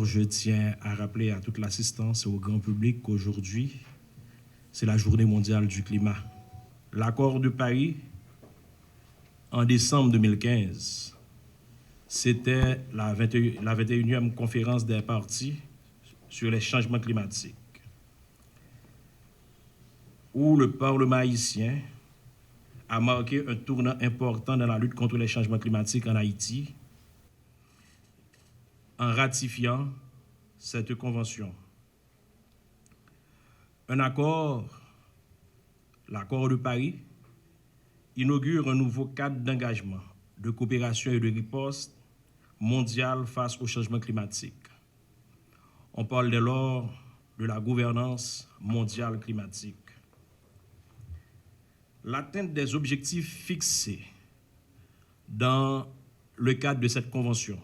Je tiens à rappeler à toute l'assistance et au grand public qu'aujourd'hui, c'est la journée mondiale du climat. L'accord de Paris, en décembre 2015, c'était la 21e conférence des parties sur les changements climatiques, où le Parlement haïtien a marqué un tournant important dans la lutte contre les changements climatiques en Haïti, en ratifiant cette convention. Un accord, l'accord de Paris, inaugure un nouveau cadre d'engagement, de coopération et de riposte mondiale face au changement climatique. On parle dès lors de la gouvernance mondiale climatique. L'atteinte des objectifs fixés dans le cadre de cette convention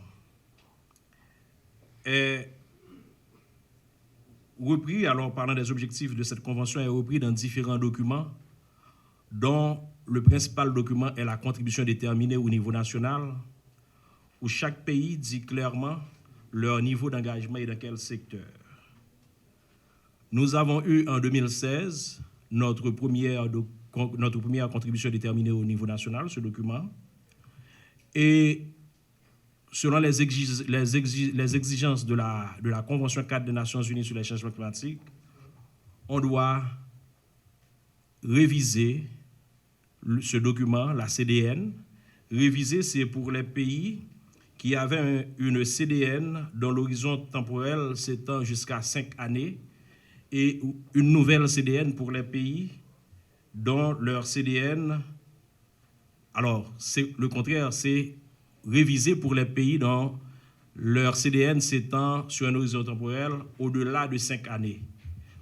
est repris, alors parlant des objectifs de cette convention, est repris dans différents documents, dont le principal document est la contribution déterminée au niveau national, où chaque pays dit clairement leur niveau d'engagement et dans quel secteur. Nous avons eu en 2016 notre première contribution déterminée au niveau national, ce document, et selon les exigences de la Convention cadre des Nations Unies sur les changements climatiques, on doit réviser ce document, la CDN. Réviser, c'est pour les pays qui avaient une CDN dont l'horizon temporel s'étend jusqu'à 5 années, et une nouvelle CDN pour les pays dont leur CDN, alors c'est le contraire, c'est révisé pour les pays dont leur CDN s'étend sur un horizon temporel au-delà de 5 années.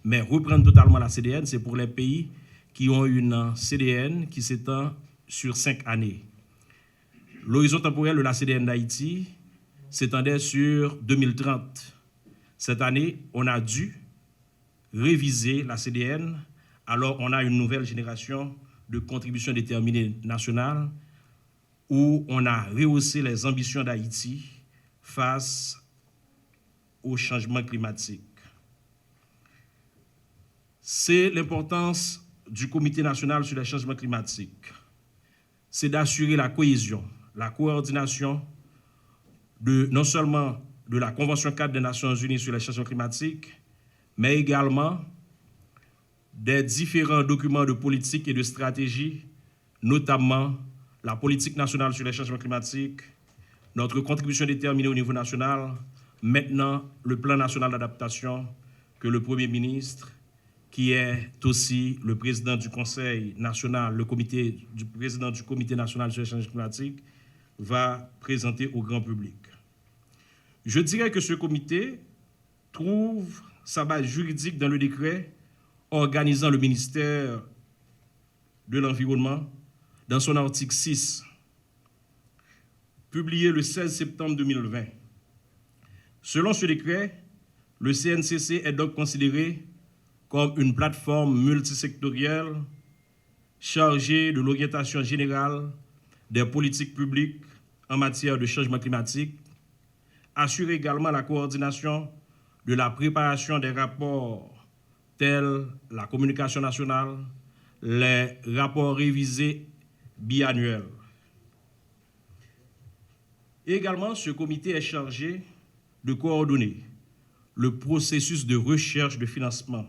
Mais reprendre totalement la CDN, c'est pour les pays qui ont une CDN qui s'étend sur 5 années. L'horizon temporel de la CDN d'Haïti s'étendait sur 2030. Cette année, on a dû réviser la CDN, alors on a une nouvelle génération de contributions déterminées nationales où on a rehaussé les ambitions d'Haïti face au changement climatique. C'est l'importance du Comité national sur les changements climatiques. C'est d'assurer la cohésion, la coordination non seulement de la Convention cadre des Nations Unies sur les changements climatiques, mais également des différents documents de politique et de stratégie, notamment la politique nationale sur les changements climatiques, notre contribution déterminée au niveau national, maintenant le plan national d'adaptation que le Premier ministre, qui est aussi le président du Conseil national, président du Comité national sur les changements climatiques, va présenter au grand public. Je dirais que ce comité trouve sa base juridique dans le décret organisant le ministère de l'Environnement dans son article 6, publié le 16 septembre 2020. Selon ce décret, le CNCC est donc considéré comme une plateforme multisectorielle chargée de l'orientation générale des politiques publiques en matière de changement climatique, assure également la coordination de la préparation des rapports tels la communication nationale, les rapports révisés biannuels. Et également, ce comité est chargé de coordonner le processus de recherche de financement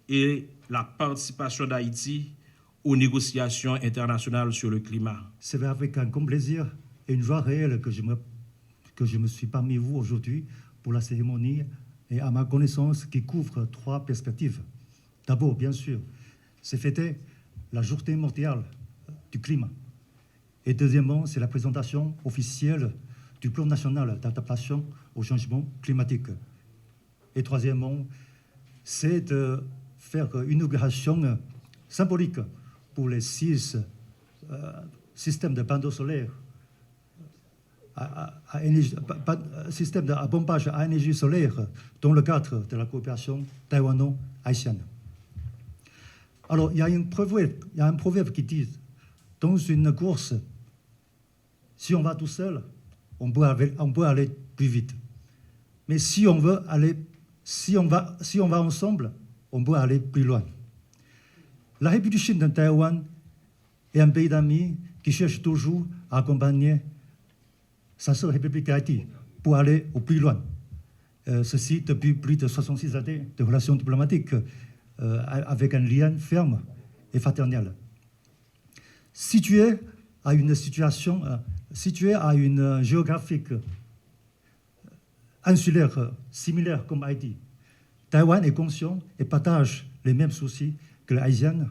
et la participation d'Haïti aux négociations internationales sur le climat. C'est avec un grand plaisir et une joie réelle que je me suis parmi vous aujourd'hui pour la cérémonie et à ma connaissance qui couvre 3 perspectives. D'abord, bien sûr, c'est fêter la journée mondiale du climat. Et deuxièmement, c'est la présentation officielle du plan national d'adaptation au changement climatique. Et troisièmement, c'est de faire une inauguration symbolique pour les 6 systèmes de panneaux solaires, système de pompage à énergie solaire dans le cadre de la coopération taïwano-haïtienne. Alors, il y a un proverbe qui dit, dans une course, si on va tout seul, on peut aller plus vite. Mais si on va ensemble, on peut aller plus loin. La République de Chine de Taïwan est un pays d'amis qui cherche toujours à accompagner sa sœur République d'Haïti pour aller au plus loin. Ceci depuis plus de 66 années de relations diplomatiques avec un lien ferme et fraternel. Situé à une géographique insulaire similaire comme Haïti, Taïwan est conscient et partage les mêmes soucis que les Haïtiens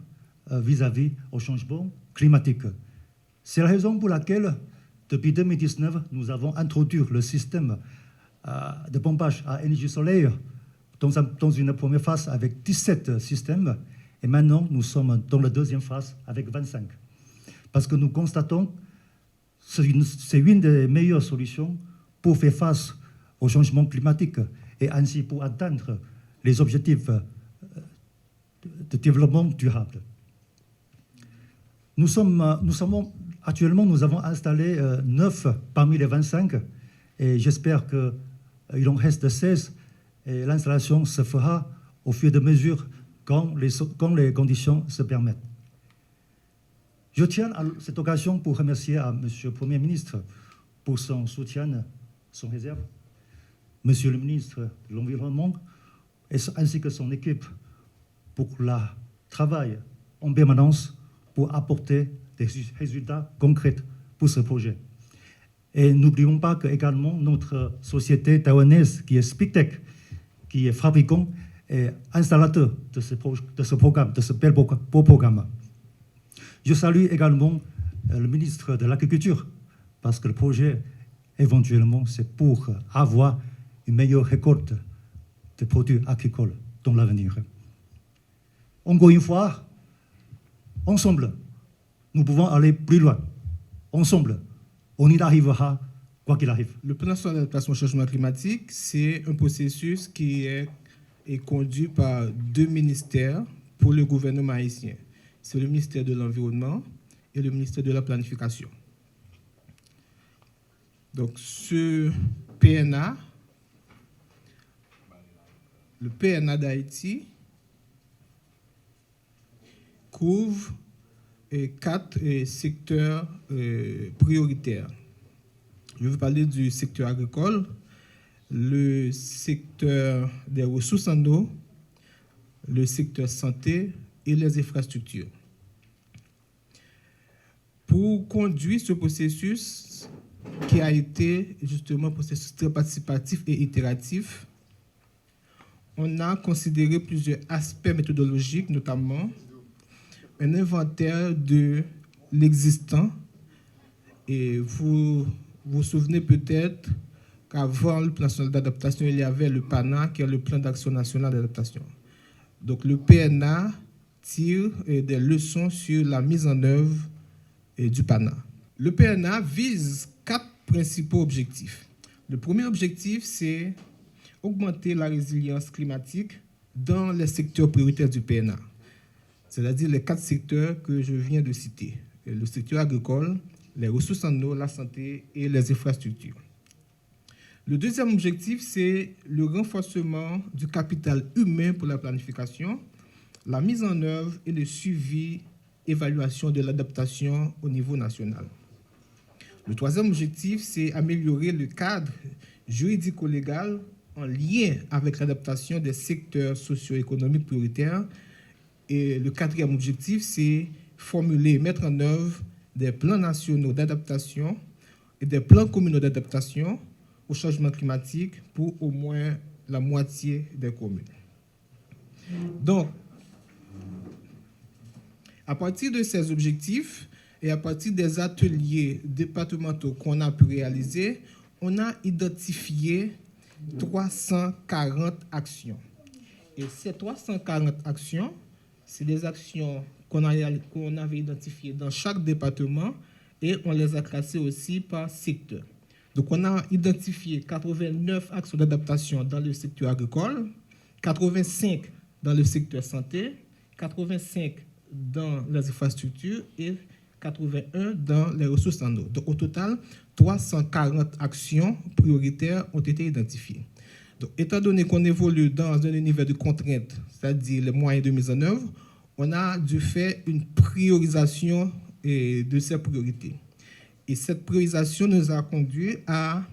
vis-à-vis au changement climatique. C'est la raison pour laquelle, depuis 2019, nous avons introduit le système de pompage à énergie solaire dans une première phase avec 17 systèmes. Et maintenant, nous sommes dans la deuxième phase avec 25. Parce que nous constatons que c'est une des meilleures solutions pour faire face au changement climatique et ainsi pour atteindre les objectifs de développement durable. Actuellement, nous avons installé 9 parmi les 25 et j'espère qu'il en reste 16 et l'installation se fera au fur et à mesure quand les conditions se permettent. Je tiens à cette occasion pour remercier à M. le Premier ministre pour son soutien, son réserve, M. le ministre de l'Environnement ainsi que son équipe pour le travail en permanence pour apporter des résultats concrets pour ce projet. Et n'oublions pas que également notre société taïwanaise qui est Spictech, qui est fabricant et installateur de ce programme, de ce beau programme. Je salue également le ministre de l'Agriculture parce que le projet, éventuellement, c'est pour avoir une meilleure récolte de produits agricoles dans l'avenir. Encore une fois, ensemble, nous pouvons aller plus loin. Ensemble, on y arrivera, quoi qu'il arrive. Le plan national d'adaptation au changement climatique, c'est un processus qui est conduit par 2 ministères pour le gouvernement haïtien. C'est le ministère de l'Environnement et le ministère de la Planification. Donc, ce PNA, le PNA d'Haïti, couvre 4 secteurs prioritaires. Je vais parler du secteur agricole, le secteur des ressources en eau, le secteur santé et les infrastructures. Pour conduire ce processus, qui a été justement un processus très participatif et itératif, on a considéré plusieurs aspects méthodologiques, notamment un inventaire de l'existant. Et vous vous souvenez peut-être qu'avant le plan national d'adaptation, il y avait le PANA, qui est le plan d'action national d'adaptation. Donc le PNA tire des leçons sur la mise en œuvre du PANA. Le PNA vise 4 principaux objectifs. Le premier objectif, c'est augmenter la résilience climatique dans les secteurs prioritaires du PNA, c'est-à-dire les 4 secteurs que je viens de citer, le secteur agricole, les ressources en eau, la santé et les infrastructures. Le deuxième objectif, c'est le renforcement du capital humain pour la planification, la mise en œuvre et le suivi, évaluation de l'adaptation au niveau national. Le troisième objectif, c'est améliorer le cadre juridico-légal en lien avec l'adaptation des secteurs socio-économiques prioritaires. Et le quatrième objectif, c'est formuler et mettre en œuvre des plans nationaux d'adaptation et des plans communaux d'adaptation au changement climatique pour au moins la moitié des communes. Donc, à partir de ces objectifs et à partir des ateliers départementaux qu'on a pu réaliser, on a identifié 340 actions. Et ces 340 actions, c'est des actions qu'on avait identifiées dans chaque département et on les a classées aussi par secteur. Donc, on a identifié 89 actions d'adaptation dans le secteur agricole, 85 dans le secteur santé, 85 dans les infrastructures et 81 dans les ressources en eau. Donc, au total, 340 actions prioritaires ont été identifiées. Donc, étant donné qu'on évolue dans un univers de contraintes, c'est-à-dire les moyens de mise en œuvre, on a dû faire une priorisation de ces priorités. Et cette priorisation nous a conduit à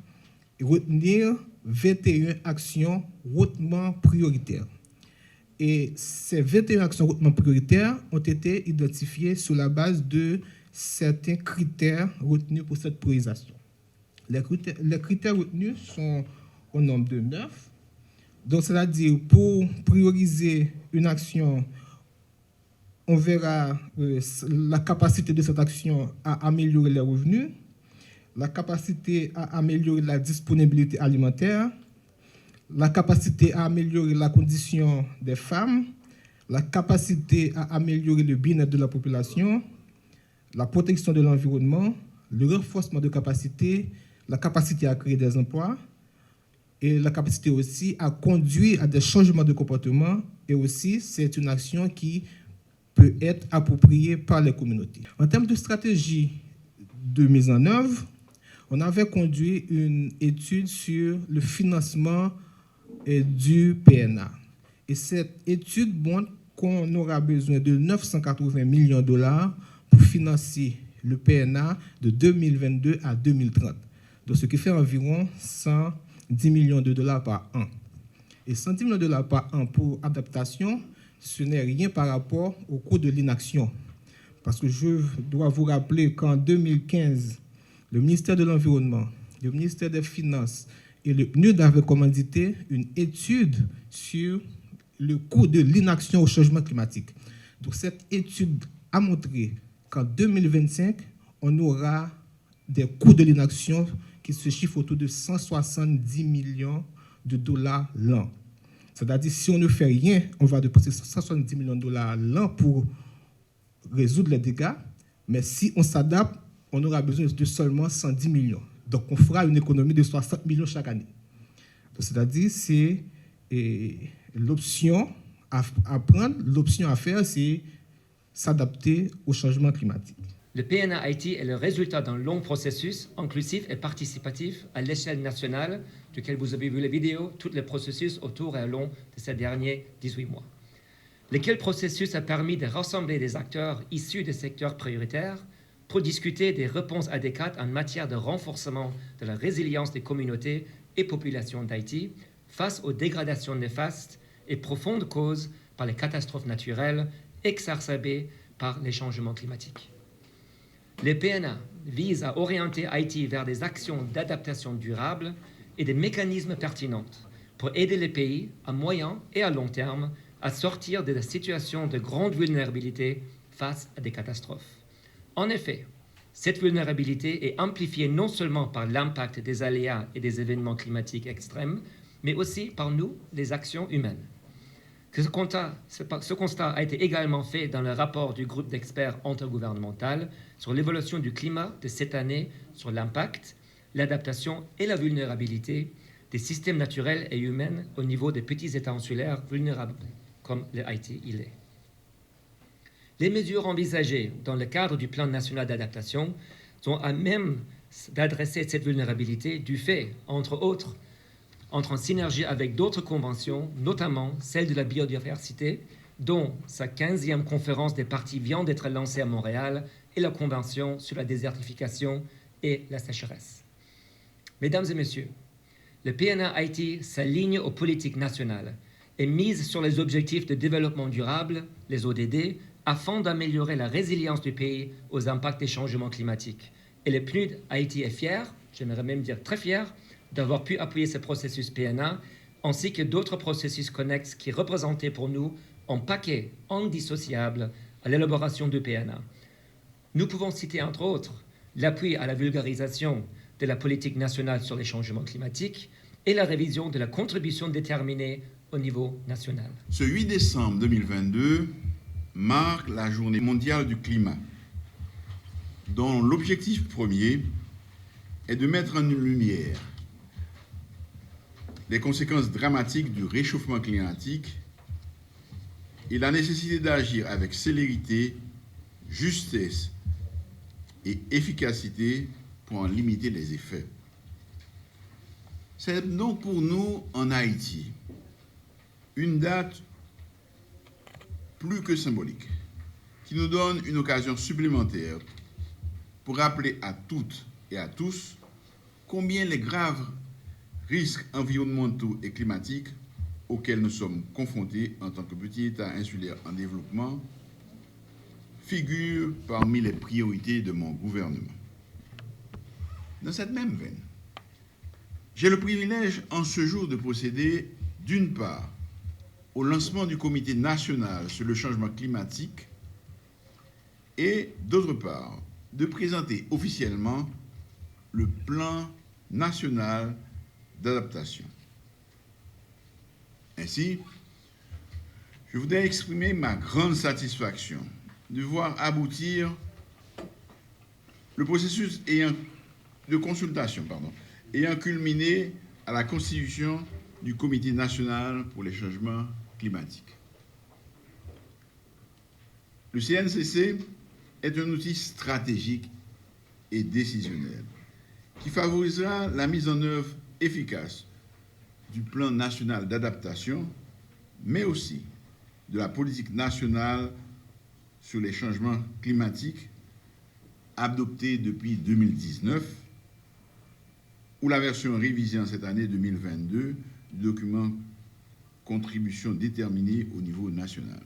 retenir 21 actions hautement prioritaires. Et ces 21 actions hautement prioritaires ont été identifiées sur la base de certains critères retenus pour cette priorisation. Les critères retenus sont au nombre de 9. Donc, c'est-à-dire, pour prioriser une action, on verra la capacité de cette action à améliorer les revenus, la capacité à améliorer la disponibilité alimentaire, la capacité à améliorer la condition des femmes, la capacité à améliorer le bien-être de la population, la protection de l'environnement, le renforcement de capacité, la capacité à créer des emplois et la capacité aussi à conduire à des changements de comportement. Et aussi, c'est une action qui peut être appropriée par les communautés. En termes de stratégie de mise en œuvre, on avait conduit une étude sur le financement du PNA. Et cette étude montre qu'on aura besoin de 980 millions de dollars pour financer le PNA de 2022 à 2030. Donc, ce qui fait environ 110 millions de dollars par an. Et 110 millions de dollars par an pour adaptation, ce n'est rien par rapport au coût de l'inaction. Parce que je dois vous rappeler qu'en 2015, le ministère de l'Environnement, le ministère des Finances et le PNUD avaient commandité une étude sur le coût de l'inaction au changement climatique. Donc, cette étude a montré qu'en 2025, on aura des coûts de l'inaction qui se chiffrent autour de 170 millions de dollars l'an. C'est-à-dire, si on ne fait rien, on va dépenser 170 millions de dollars l'an pour résoudre les dégâts, mais si on s'adapte, on aura besoin de seulement 110 millions. Donc, on fera une économie de 60 millions chaque année. C'est-à-dire, c'est l'option à prendre, l'option à faire, c'est s'adapter au changement climatique. Le PNA Haïti est le résultat d'un long processus inclusif et participatif à l'échelle nationale, duquel vous avez vu les vidéos, tous les processus autour et au long de ces derniers 18 mois. Lequel processus a permis de rassembler des acteurs issus des secteurs prioritaires pour discuter des réponses adéquates en matière de renforcement de la résilience des communautés et populations d'Haïti face aux dégradations néfastes et profondes causes par les catastrophes naturelles exacerbées par les changements climatiques. Le PNA vise à orienter Haïti vers des actions d'adaptation durable et des mécanismes pertinents pour aider les pays à moyen et à long terme à sortir de la situation de grande vulnérabilité face à des catastrophes. En effet, cette vulnérabilité est amplifiée non seulement par l'impact des aléas et des événements climatiques extrêmes, mais aussi par nous, les actions humaines. Ce constat a été également fait dans le rapport du groupe d'experts intergouvernemental sur l'évolution du climat de cette année sur l'impact, l'adaptation et la vulnérabilité des systèmes naturels et humains au niveau des petits États insulaires vulnérables, comme le Haïti il est. Les mesures envisagées dans le cadre du plan national d'adaptation sont à même d'adresser cette vulnérabilité du fait, entre autres, entre en synergie avec d'autres conventions, notamment celle de la biodiversité, dont sa 15e conférence des parties vient d'être lancée à Montréal, et la Convention sur la désertification et la sécheresse. Mesdames et messieurs, le PNA Haïti s'aligne aux politiques nationales et mise sur les objectifs de développement durable, les ODD, afin d'améliorer la résilience du pays aux impacts des changements climatiques. Et le PNUD Haïti est fier, j'aimerais même dire très fier, d'avoir pu appuyer ce processus PNA, ainsi que d'autres processus connexes qui représentaient pour nous un paquet indissociable à l'élaboration du PNA. Nous pouvons citer, entre autres, l'appui à la vulgarisation de la politique nationale sur les changements climatiques et la révision de la contribution déterminée au niveau national. Ce 8 décembre 2022 marque la Journée mondiale du climat, dont l'objectif premier est de mettre en lumière les conséquences dramatiques du réchauffement climatique et la nécessité d'agir avec célérité, justesse et efficacité pour en limiter les effets. C'est donc pour nous, en Haïti, une date plus que symbolique, qui nous donne une occasion supplémentaire pour rappeler à toutes et à tous combien les graves risques environnementaux et climatiques auxquels nous sommes confrontés en tant que petit État insulaire en développement figurent parmi les priorités de mon gouvernement. Dans cette même veine, j'ai le privilège en ce jour de procéder, d'une part, au lancement du Comité national sur le changement climatique et, d'autre part, de présenter officiellement le plan national d'adaptation. Ainsi, je voudrais exprimer ma grande satisfaction de voir aboutir le processus de consultation ayant culminé à la constitution du Comité national pour les changements climatiques. Le CNCC est un outil stratégique et décisionnel qui favorisera la mise en œuvre efficace du plan national d'adaptation, mais aussi de la politique nationale sur les changements climatiques adoptée depuis 2019, ou la version révisée en cette année 2022 du document contribution déterminée au niveau national.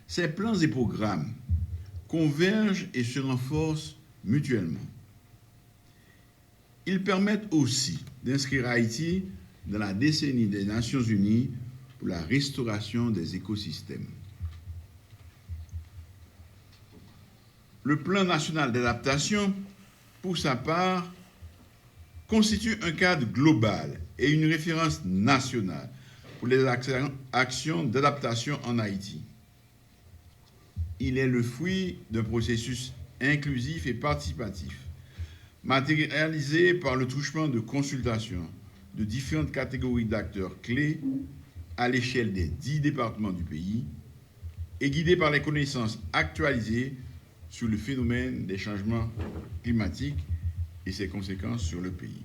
Ces plans et programmes convergent et se renforcent mutuellement. Ils permettent aussi d'inscrire Haïti dans la décennie des Nations Unies pour la restauration des écosystèmes. Le plan national d'adaptation, pour sa part, constitue un cadre global et une référence nationale pour les actions d'adaptation en Haïti. Il est le fruit d'un processus inclusif et participatif, matérialisé par le truchement de consultations de différentes catégories d'acteurs clés à l'échelle des 10 départements du pays et guidé par les connaissances actualisées sur le phénomène des changements climatiques et ses conséquences sur le pays.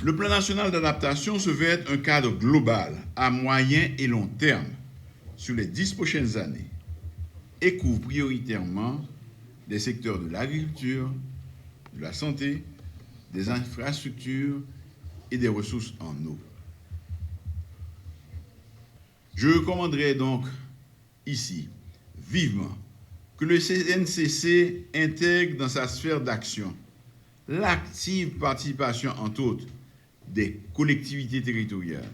Le plan national d'adaptation se veut être un cadre global à moyen et long terme sur les 10 prochaines années et couvre prioritairement des secteurs de l'agriculture, de la santé, des infrastructures et des ressources en eau. Je recommanderais donc ici vivement que le CNCC intègre dans sa sphère d'action l'active participation, entre autres, des collectivités territoriales,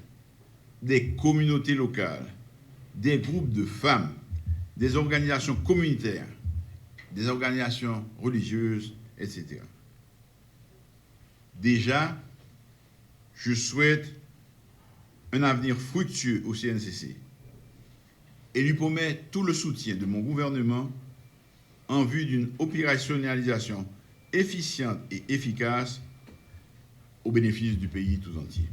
des communautés locales, des groupes de femmes, des organisations communautaires, des organisations religieuses, etc. Déjà, je souhaite un avenir fructueux au CNCC et lui promets tout le soutien de mon gouvernement en vue d'une opérationnalisation efficiente et efficace au bénéfice du pays tout entier.